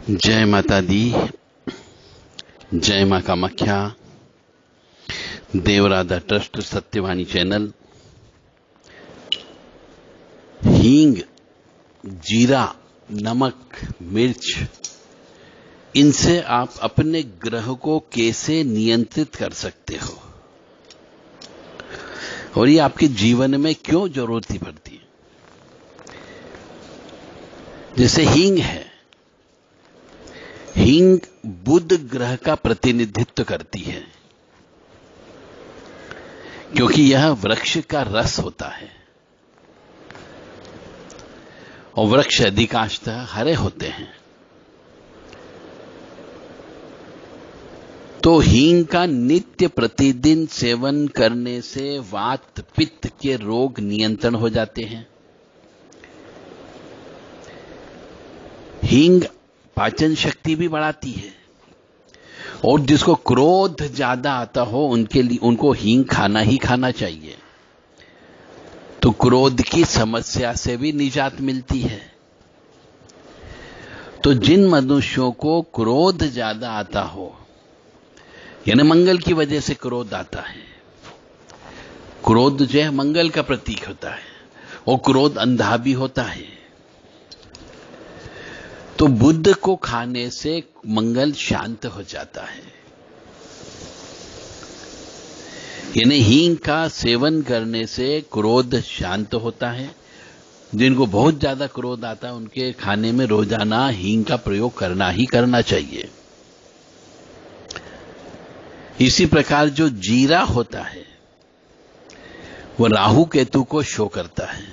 जय माता दी, जय मां कामाख्या। Devradha trust Satyavani channel. हींग, जीरा, नमक, मिर्च, इनसे आप अपने ग्रह को कैसे नियंत्रित कर सकते हो और ये आपके जीवन में क्यों जरूरत पड़ती है। जैसे हींग है, हींग बुध ग्रह का प्रतिनिधित्व करती है क्योंकि यह वृक्ष का रस होता है और वृक्ष अधिकांशतः हरे होते हैं। तो हींग का नित्य प्रतिदिन सेवन करने से वात पित्त के रोग नियंत्रण हो जाते हैं। हींग पाचन शक्ति भी बढ़ाती है और जिसको क्रोध ज्यादा आता हो उनके लिए उनको हींग खाना ही खाना चाहिए, तो क्रोध की समस्या से भी निजात मिलती है। तो जिन मनुष्यों को क्रोध ज्यादा आता हो, यानी मंगल की वजह से क्रोध आता है, क्रोध जो है मंगल का प्रतीक होता है और क्रोध अंधा भी होता है, तो बुध को खाने से मंगल शांत हो जाता है। यानी हींग का सेवन करने से क्रोध शांत होता है। जिनको बहुत ज्यादा क्रोध आता है उनके खाने में रोजाना हींग का प्रयोग करना ही करना चाहिए। इसी प्रकार जो जीरा होता है वो राहु केतु को शो करता है।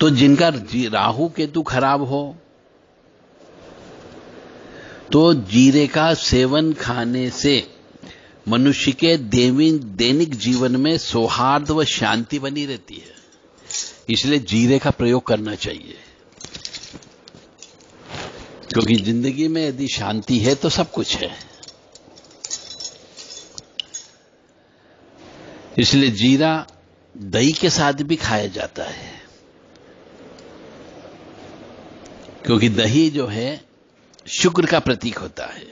तो जिनका राहु केतु खराब हो तो जीरे का सेवन खाने से मनुष्य के दैनिक जीवन में सौहार्द व शांति बनी रहती है। इसलिए जीरे का प्रयोग करना चाहिए, क्योंकि जिंदगी में यदि शांति है तो सब कुछ है। इसलिए जीरा दही के साथ भी खाया जाता है, क्योंकि दही जो है शुक्र का प्रतीक होता है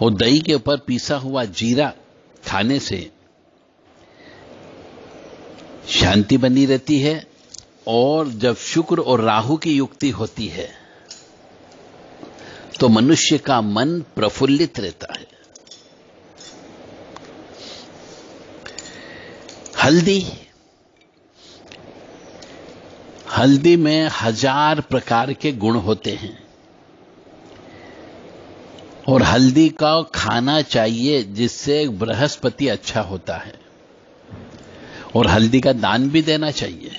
और दही के ऊपर पीसा हुआ जीरा खाने से शांति बनी रहती है। और जब शुक्र और राहु की युक्ति होती है तो मनुष्य का मन प्रफुल्लित रहता है। हल्दी में 1000 प्रकार के गुण होते हैं और हल्दी का खाना चाहिए जिससे बृहस्पति अच्छा होता है और हल्दी का दान भी देना चाहिए।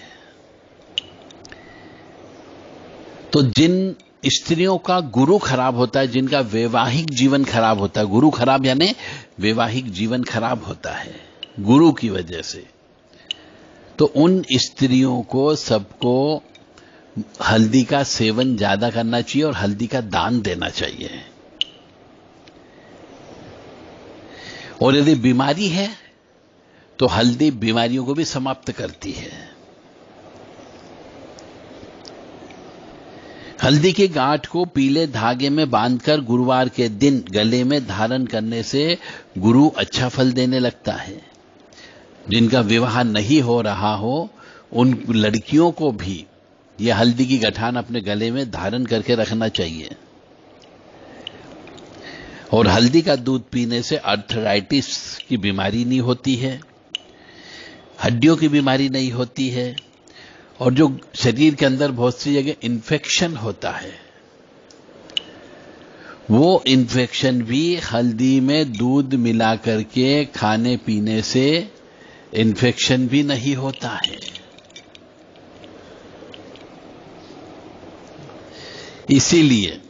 तो जिन स्त्रियों का गुरु खराब होता है, जिनका वैवाहिक जीवन खराब होता है, गुरु खराब यानी वैवाहिक जीवन खराब होता है गुरु की वजह से, तो उन स्त्रियों को सबको हल्दी का सेवन ज्यादा करना चाहिए और हल्दी का दान देना चाहिए। और यदि बीमारी है तो हल्दी बीमारियों को भी समाप्त करती है। हल्दी के गांठ को पीले धागे में बांधकर गुरुवार के दिन गले में धारण करने से गुरु अच्छा फल देने लगता है। जिनका विवाह नहीं हो रहा हो उन लड़कियों को भी यह हल्दी की गठान अपने गले में धारण करके रखना चाहिए। और हल्दी का दूध पीने से आर्थराइटिस की बीमारी नहीं होती है, हड्डियों की बीमारी नहीं होती है, और जो शरीर के अंदर बहुत सी जगह इन्फेक्शन होता है वो इन्फेक्शन भी हल्दी में दूध मिला करके खाने पीने से इन्फेक्शन भी नहीं होता है। इसीलिए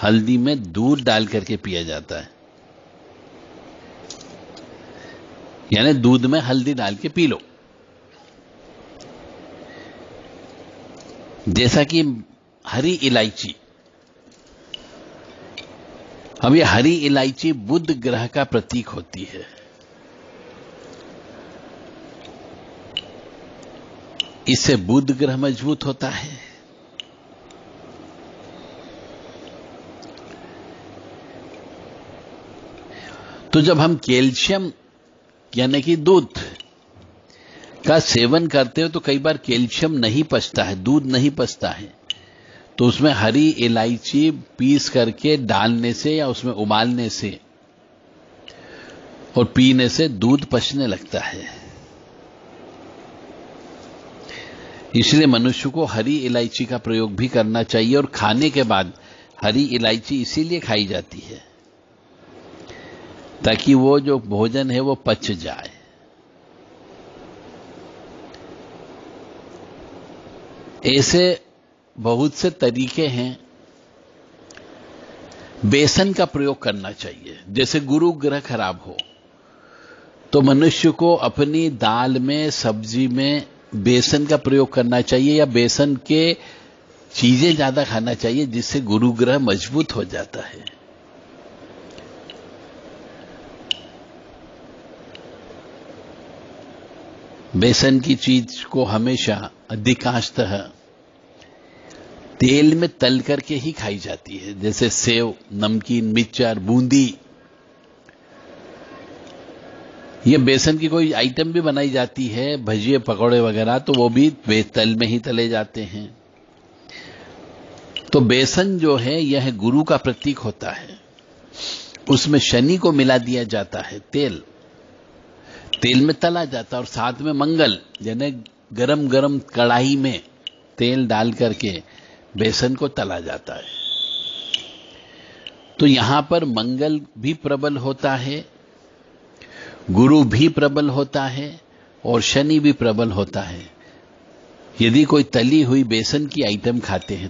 हल्दी में दूध डाल करके पिया जाता है, यानी दूध में हल्दी डाल के पी लो। जैसा कि हरी इलायची, अब ये हरी इलायची बुध ग्रह का प्रतीक होती है। इससे बुध ग्रह मजबूत होता है। तो जब हम कैल्शियम यानी कि दूध का सेवन करते हो तो कई बार कैल्शियम नहीं पचता है, दूध नहीं पचता है, तो उसमें हरी इलायची पीस करके डालने से या उसमें उबालने से और पीने से दूध पचने लगता है। इसलिए मनुष्य को हरी इलायची का प्रयोग भी करना चाहिए, और खाने के बाद हरी इलायची इसीलिए खाई जाती है ताकि वो जो भोजन है वो पच जाए। ऐसे बहुत से तरीके हैं। बेसन का प्रयोग करना चाहिए। जैसे गुरु ग्रह खराब हो तो मनुष्य को अपनी दाल में, सब्जी में बेसन का प्रयोग करना चाहिए, या बेसन के चीजें ज्यादा खाना चाहिए, जिससे गुरु ग्रह मजबूत हो जाता है। बेसन की चीज को हमेशा अधिकांशतः तेल में तल करके ही खाई जाती है, जैसे सेव, नमकीन, मिक्सचर, बूंदी। ये बेसन की कोई आइटम भी बनाई जाती है, भजिए, पकौड़े वगैरह, तो वो भी तल में ही तले जाते हैं। तो बेसन जो है यह गुरु का प्रतीक होता है। उसमें शनि को मिला दिया जाता है, तेल में तला जाता है, और साथ में मंगल यानी गरम गरम कढ़ाई में तेल डाल करके बेसन को तला जाता है। तो यहां पर मंगल भी प्रबल होता है, गुरु भी प्रबल होता है, और शनि भी प्रबल होता है यदि कोई तली हुई बेसन की आइटम खाते हैं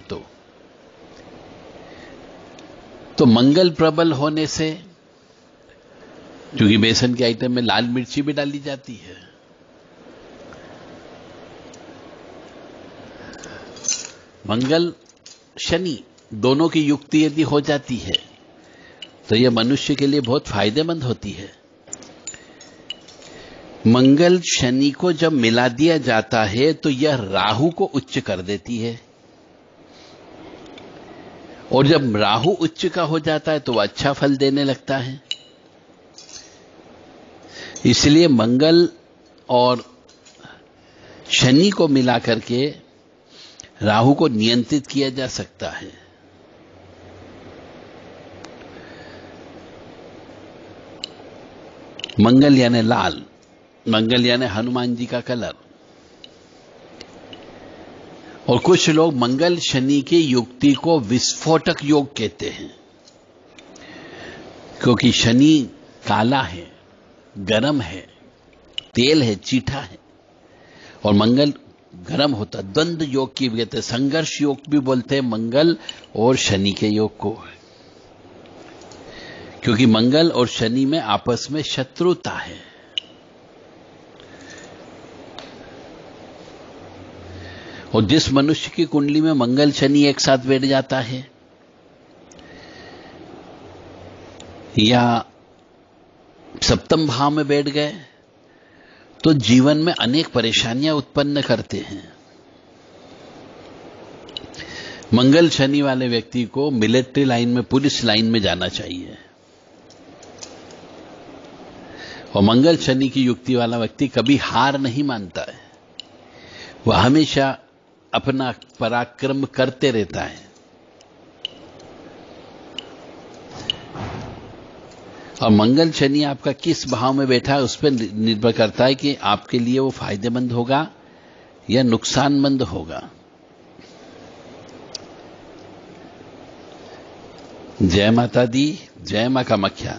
तो मंगल प्रबल होने से, क्योंकि बेसन के आइटम में लाल मिर्ची भी डाली जाती है, मंगल शनि दोनों की युक्ति यदि हो जाती है तो यह मनुष्य के लिए बहुत फायदेमंद होती है। मंगल शनि को जब मिला दिया जाता है तो यह राहु को उच्च कर देती है, और जब राहु उच्च का हो जाता है तो वह अच्छा फल देने लगता है। इसलिए मंगल और शनि को मिलाकर के राहु को नियंत्रित किया जा सकता है। मंगल यानी लाल, मंगल यानी हनुमान जी का कलर। और कुछ लोग मंगल शनि की युक्ति को विस्फोटक योग कहते हैं, क्योंकि शनि काला है, गरम है, तेल है, चीठा है, और मंगल गरम होता। द्वंद्व योग की कहते हैं, संघर्ष योग भी बोलते हैं मंगल और शनि के योग को, क्योंकि मंगल और शनि में आपस में शत्रुता है। और जिस मनुष्य की कुंडली में मंगल शनि एक साथ बैठ जाता है या सप्तम भाव में बैठ गए तो जीवन में अनेक परेशानियां उत्पन्न करते हैं। मंगल शनि वाले व्यक्ति को मिलिट्री लाइन में, पुलिस लाइन में जाना चाहिए, और मंगल शनि की युक्ति वाला व्यक्ति कभी हार नहीं मानता है, वह हमेशा अपना पराक्रम करते रहता है। और मंगल शनि आपका किस भाव में बैठा है उस पर निर्भर करता है कि आपके लिए वो फायदेमंद होगा या नुकसानमंद होगा। जय माता दी, जय मां कामाख्या।